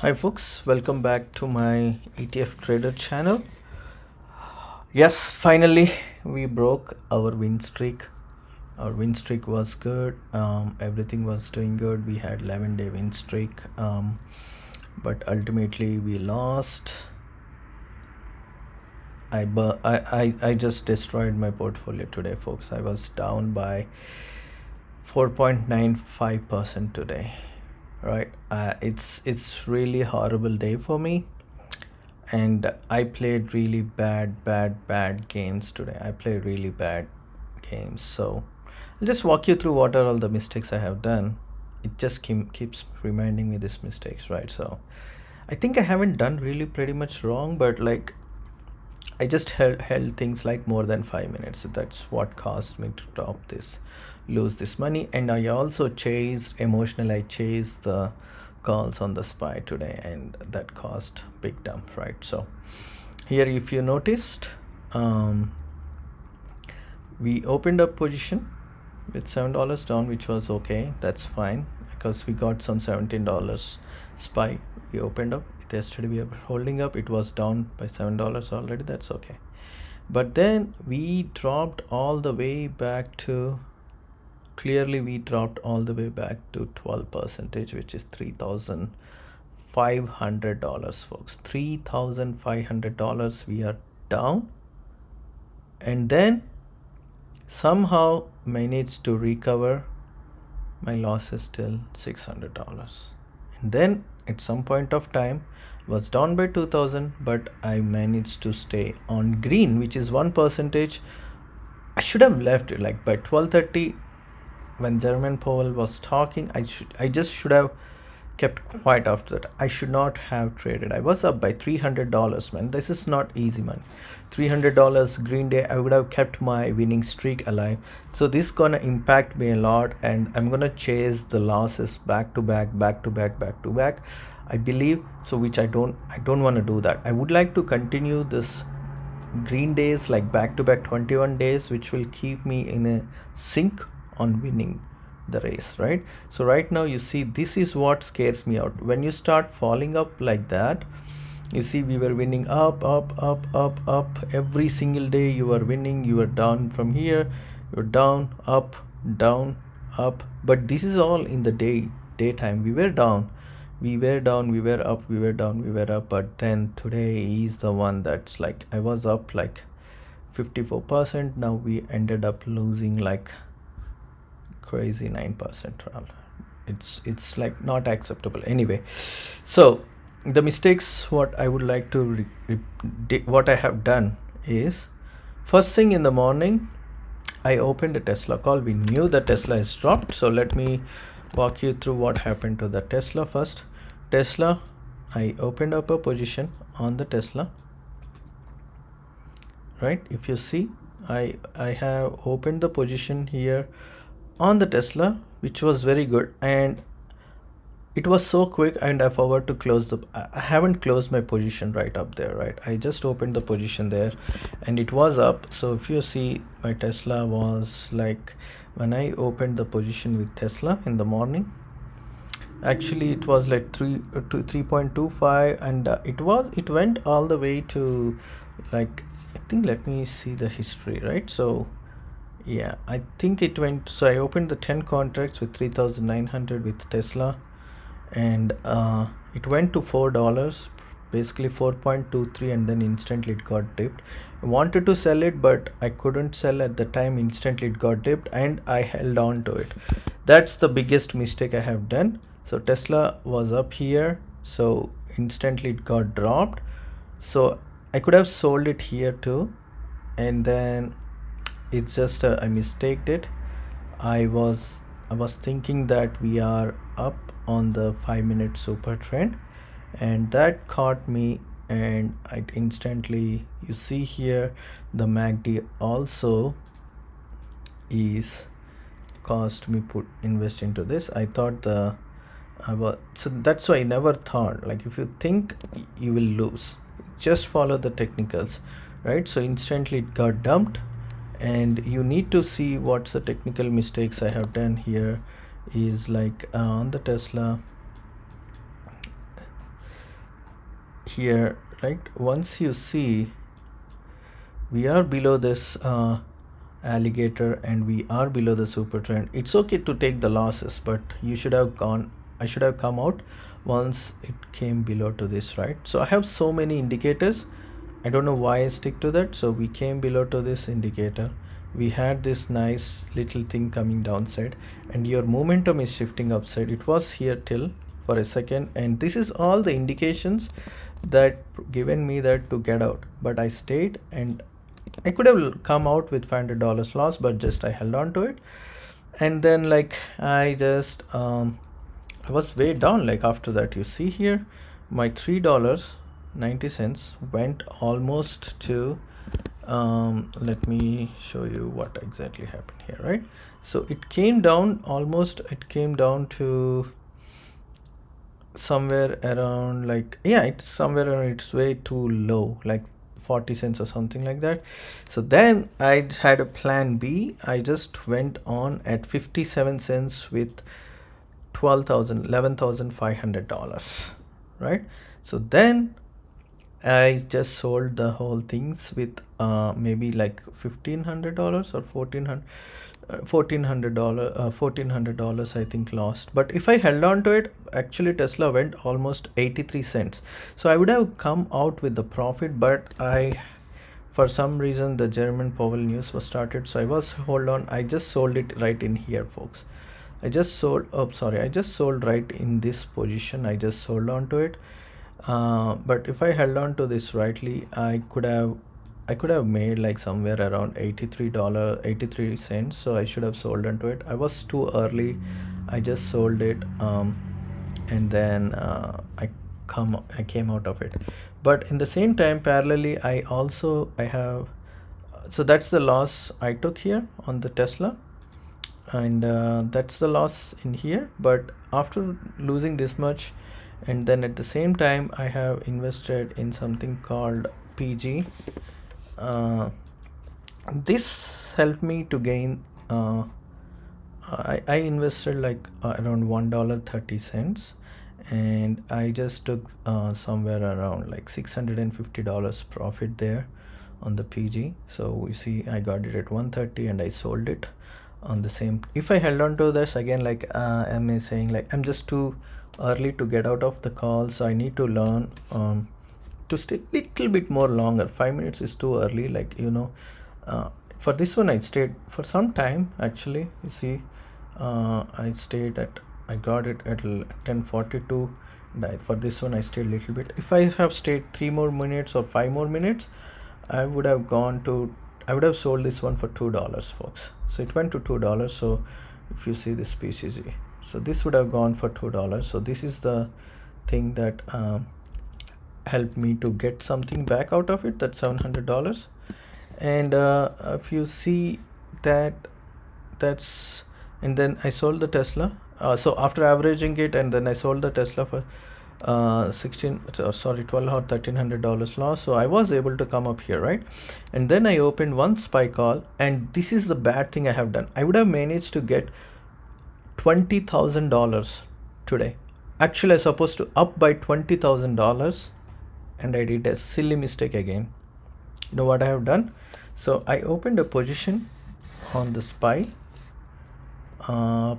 Hi folks, welcome back to my ETF Trader channel. Yes, finally we broke our win streak. Our win streak was good. Everything was doing good. We had 11-day win streak, but ultimately we lost. I just destroyed my portfolio today, folks. I was down by 4.95% today. Right? It's really horrible day for me. And I played really bad games today. I played really bad games. So I'll just walk you through what are all the mistakes I have done. It just keeps reminding me these mistakes, right? So I think I haven't done really pretty much wrong, but like I just held things like more than 5 minutes. So that's what caused me to lose this money. And I also chased emotional. I chased the calls on the SPY today, and that caused big dump, right? So here, if you noticed, we opened up position with $7 down, which was okay. That's fine because we got some $17 SPY. We opened up yesterday. We were holding up. It was down by $7 already. That's okay. But then we dropped all the way back to clearly we dropped all the way back to 12%, which is $3,500, folks. $3,500 we are down, and then somehow managed to recover. My loss is still $600, and then at some point of time was down by 2000, but I managed to stay on green, which is 1%. I should have left it like by 12:30 when Jerome Powell was talking. I just should have kept quiet after that. I should not have traded. I was up by $300, man. This is not easy money. $300 green day. I would have kept my winning streak alive. So this gonna impact me a lot, and I'm gonna chase the losses back to back. I believe so, which I don't want to do that. I would like to continue this green days like back to back 21 days, which will keep me in a sync on winning the race, right? So right now you see this is what scares me out. When you start falling up like that, you see we were winning up every single day. You were winning, you were down from here, you're down, up, down, up. But this is all in the daytime. We were down, we were up, we were down, we were up. But then today is the one that's like I was up like 54%. Now we ended up losing like crazy 9%. It's like not acceptable anyway. So the mistakes what I would like to what I have done is, first thing in the morning I opened a Tesla call. We knew the Tesla is dropped, so let me walk you through what happened to the Tesla. First, Tesla, I opened up a position on the Tesla, right? If you see, I have opened the position here on the Tesla, which was very good, and it was so quick, and I forgot to close I haven't closed my position right up there, right? I just opened the position there and it was up. So if you see, my Tesla was like, when I opened the position with Tesla in the morning, actually it was like 3.25, and it went all the way to like, I think, let me see the history, right? So yeah, I think it went, so I opened the 10 contracts with 3,900 with Tesla, and it went to $4, basically 4.23, and then instantly it got dipped. I wanted to sell it, but I couldn't sell at the time. Instantly it got dipped and I held on to it. That's the biggest mistake I have done. So Tesla was up here, so instantly it got dropped. So I could have sold it here too, and then it's just I mistaked it. I was thinking that we are up on the 5-minute super trend, and that caught me, and I instantly, you see here, the MACD also is cost me invest into this. I thought so that's why I never thought, like, if you think you will lose, just follow the technicals, right? So instantly it got dumped, and you need to see what's the technical mistakes I have done here is like on the Tesla. here, right? Once you see we are below this alligator and we are below the super trend, it's okay to take the losses, but you should have gone, I should have come out once it came below to this, right? So I have so many indicators, I don't know why I stick to that. So we came below to this indicator, we had this nice little thing coming downside, and your momentum is shifting upside. It was here till for a second, and this is all the indications that given me that to get out, but I stayed, and I could have come out with $500 loss, but just I held on to it. And then like I just I was way down. Like after that, you see here my $3.90 went almost to let me show you what exactly happened here, right? So it came down almost, it came down to somewhere around, like, yeah, it's somewhere around, it's way too low, like 40 cents or something like that. So then I had a plan B. I just went on at 57 cents with $11,500, right? So then I just sold the whole things with maybe like $1,500 or $1,400 I think lost. But if I held on to it, actually Tesla went almost 83 cents. So I would have come out with the profit, but for some reason the German Powell news was started, so I was hold on. I just sold it right in here, folks. I just sold right in this position. I just sold on to it. But if I held on to this rightly, I could have made like somewhere around $83 cents. So I should have sold onto it. I was too early. I just sold it, and then I came out of it. But in the same time, parallelly, I have, so that's the loss I took here on the Tesla, and that's the loss in here. But after losing this much, and then at the same time I have invested in something called PG. This helped me to gain I invested like around $1.30, and I just took somewhere around like $650 profit there on the PG. So we see I got it at 130 and I sold it on the same. If I held on to this again, like I'm saying, like I'm just too early to get out of the call, so I need to learn to stay little bit more longer. 5 minutes is too early, like, for this one I stayed for some time actually. You see, I got it at 10:42, and for this one I stayed a little bit. If I have stayed 3 more minutes or 5 more minutes, I would have sold this one for $2, folks. So it went to $2. So if you see this PCG, so this would have gone for $2. So this is the thing that helped me to get something back out of it, that's $700. And if you see that, that's, and then I sold the Tesla. So after averaging it, and then I sold the Tesla for $12 or $1,300 loss. So I was able to come up here, right? And then I opened one SPY call, and this is the bad thing I have done. I would have managed to get $20,000 today. Actually, I was supposed to up by $20,000, and I did a silly mistake again. You know what I have done? So I opened a position on the SPY.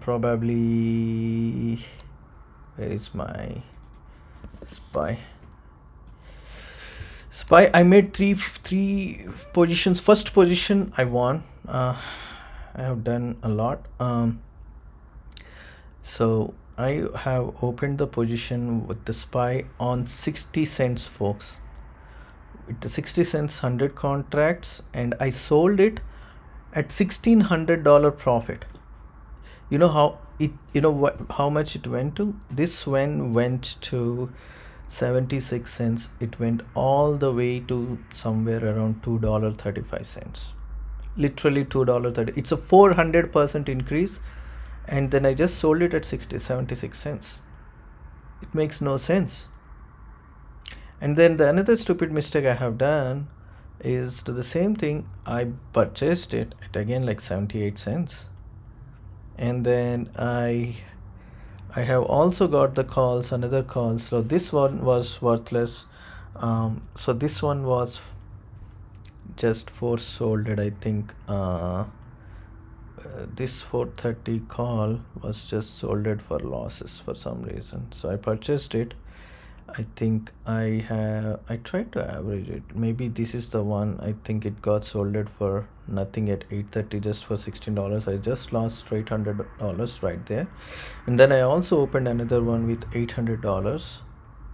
Probably, where is my SPY? I made three positions. First position I won. I have done a lot. So I have opened the position with the SPY on 60 cents, folks. With the 60 cents, 100 contracts, and I sold it at $1,600 profit. You know how it, how much it went to? This one went to 76 cents. It went all the way to somewhere around $2.35. Literally $2.30. It's a 400% increase. And then I just sold it at 76 cents. It makes no sense. And then the another stupid mistake I have done is to the same thing. I purchased it at again like 78 cents. And then I have also got the calls, another call. So this one was worthless. So this one was just force solded, I think. This 430 call was just solded for losses for some reason, so I purchased it. I think I tried to average it. Maybe this is the one. I think it got solded for nothing at 830, just for $16. I just lost $800 right there. And then I also opened another one with $800,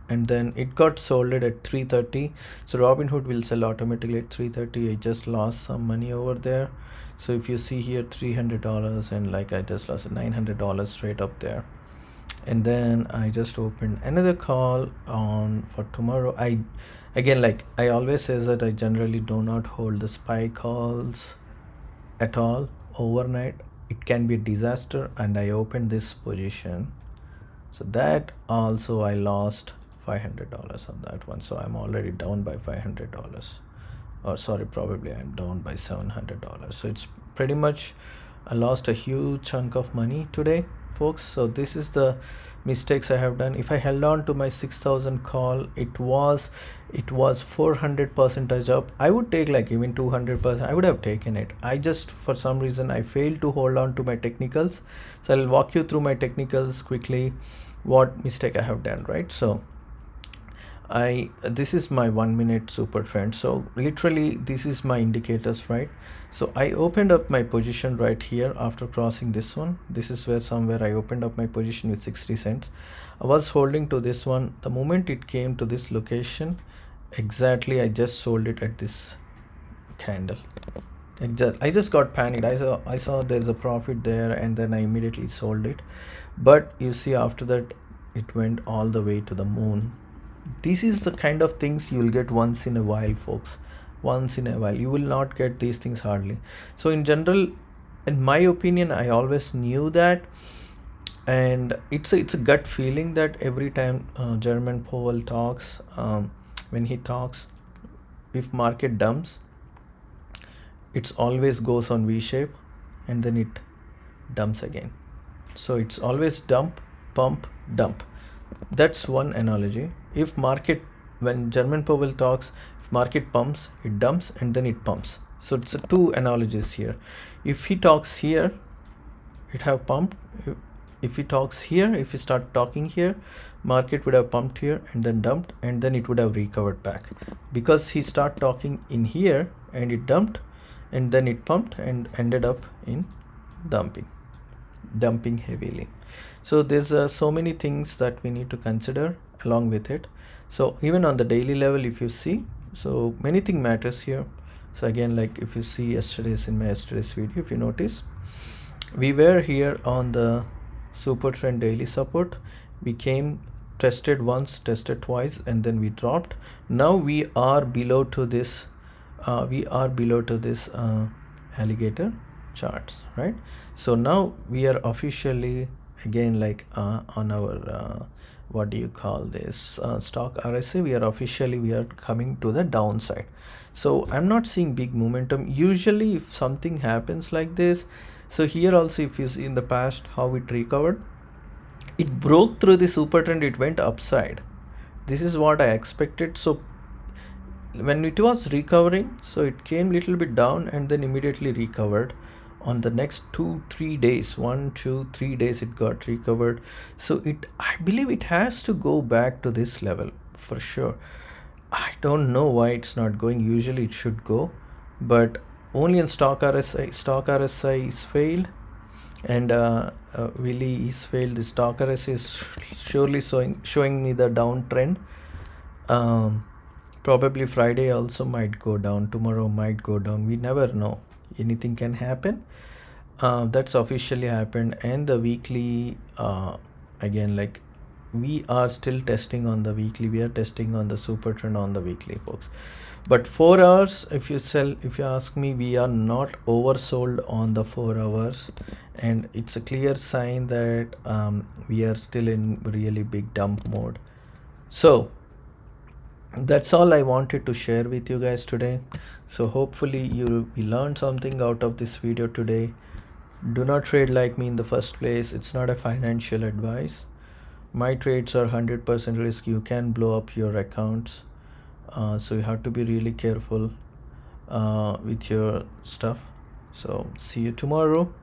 and then it got sold at 330. So Robinhood will sell automatically at 330. I just lost some money over there. So if you see here, $300, and like I just lost $900 straight up there. And then I just opened another call on for tomorrow. I again, like I always says, that I generally do not hold the SPY calls at all overnight. It can be a disaster. And I opened this position, so that also I lost $500 on that one. So I'm already down by $500, or sorry, probably I'm down by $700. So it's pretty much, I lost a huge chunk of money today, folks. So this is the mistakes I have done. If I held on to my 6,000 call, it was 400% up. I would take like even 200%. I would have taken it. I just, for some reason, I failed to hold on to my technicals. So I'll walk you through my technicals quickly, what mistake I have done, right? So this is my 1 minute super trend. So literally this is my indicators, right? So I opened up my position right here after crossing this one. This is where somewhere I opened up my position with 60 cents. I was holding to this one. The moment it came to this location, exactly, I just sold it at this candle. I just got panicked. I saw there's a profit there, and then I immediately sold it. But you see, after that it went all the way to the moon. This is the kind of things you will get once in a while, folks. Once in a while. You will not get these things hardly. So in general, in my opinion, I always knew that, and it's a gut feeling that every time Jerome Powell talks, when he talks, if market dumps, it's always goes on V shape, and then it dumps again. So it's always dump, pump, dump. That's one analogy. If market, when Jerome Powell talks, if market pumps, it dumps, and then it pumps. So it's two analogies here. If he talks here, it have pumped. If he talks here, if he start talking here, market would have pumped here and then dumped, and then it would have recovered back, because he start talking in here and it dumped, and then it pumped and ended up in dumping heavily. So there's so many things that we need to consider along with it. So even on the daily level, if you see, so many things matters here. So again, like if you see yesterday's video, if you notice, we were here on the super trend daily support. We came, tested once, tested twice, and then we dropped. Now we are below to this alligator charts, right? So now we are officially again, like on our what do you call this, stock RSI, we are coming to the downside. So I'm not seeing big momentum. Usually if something happens like this, so here also, if you see in the past how it recovered, it broke through the super trend, it went upside. This is what I expected. So when it was recovering, so it came little bit down and then immediately recovered. On the next 2-3 days, 1-2-3 days, it got recovered. So I believe it has to go back to this level for sure. I don't know why it's not going. Usually it should go, but only in stock RSI is failed, and really is failed. The stock RSI is surely showing me the downtrend. Probably Friday also might go down, tomorrow might go down, we never know, anything can happen. That's officially happened. And the weekly, again, like we are still testing on the weekly, we are testing on the super trend on the weekly, folks. But 4 hours, if you ask me, we are not oversold on the 4 hours, and it's a clear sign that we are still in really big dump mode. So that's all I wanted to share with you guys today. So hopefully you learned something out of this video today. Do not trade like me in the first place. It's not a financial advice. My trades are 100% risk. You can blow up your accounts. So you have to be really careful with your stuff. So see you tomorrow.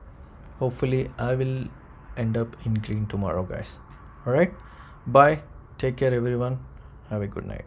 Hopefully I will end up in green tomorrow, guys. All right, bye, take care everyone, have a good night.